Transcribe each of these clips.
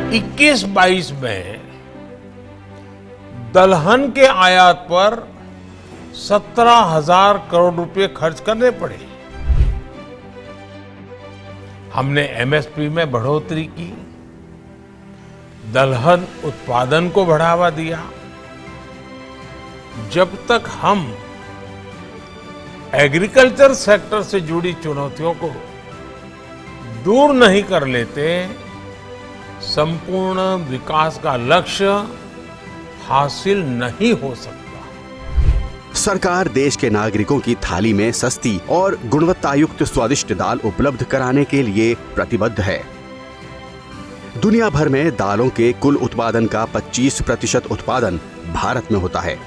21-22 में दलहन के आयात पर 17,000 करोड़ रुपए खर्च करने पड़े। हमने एमएसपी में बढ़ोतरी की, दलहन उत्पादन को बढ़ावा दिया। जब तक हम एग्रीकल्चर सेक्टर से जुड़ी चुनौतियों को दूर नहीं कर लेते, संपूर्ण विकास का लक्ष्य हासिल नहीं हो सकता। सरकार देश के नागरिकों की थाली में सस्ती और गुणवत्तायुक्त स्वादिष्ट दाल उपलब्ध कराने के लिए प्रतिबद्ध है। दुनिया भर में दालों के कुल उत्पादन का 25% उत्पादन भारत में होता है,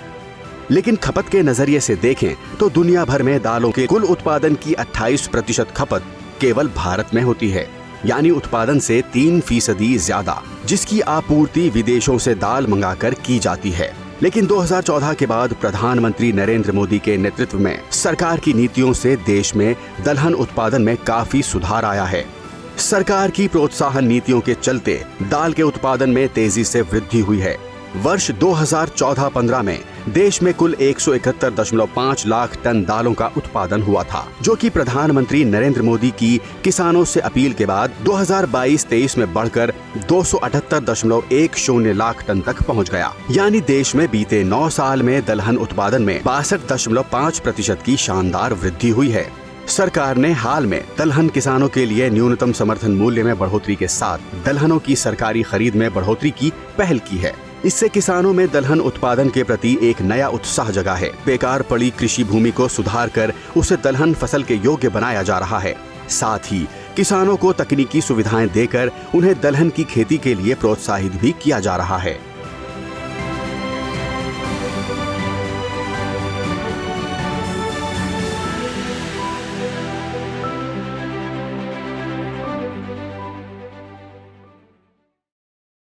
लेकिन खपत के नजरिए से देखें तो दुनिया भर में दालों के कुल उत्पादन की 28% खपत केवल भारत में होती है, यानी उत्पादन से 3% ज्यादा, जिसकी आपूर्ति विदेशों से दाल मंगाकर की जाती है। लेकिन 2014 के बाद प्रधानमंत्री नरेंद्र मोदी के नेतृत्व में सरकार की नीतियों से देश में दलहन उत्पादन में काफी सुधार आया है। सरकार की प्रोत्साहन नीतियों के चलते दाल के उत्पादन में तेजी से वृद्धि हुई है। वर्ष 2014-15 में देश में कुल 171.5 लाख टन दालों का उत्पादन हुआ था, जो कि प्रधानमंत्री नरेंद्र मोदी की किसानों से अपील के बाद 2022-23 में बढ़कर 278.10 लाख टन तक पहुंच गया। यानी देश में बीते 9 साल में दलहन उत्पादन में 62.5% की शानदार वृद्धि हुई है। सरकार ने हाल में दलहन किसानों के लिए न्यूनतम समर्थन मूल्य में बढ़ोतरी के साथ दलहनों की सरकारी खरीद में बढ़ोतरी की पहल की है। इससे किसानों में दलहन उत्पादन के प्रति एक नया उत्साह जगा है। बेकार पड़ी कृषि भूमि को सुधार कर उसे दलहन फसल के योग्य बनाया जा रहा है। साथ ही किसानों को तकनीकी सुविधाएं देकर उन्हें दलहन की खेती के लिए प्रोत्साहित भी किया जा रहा है।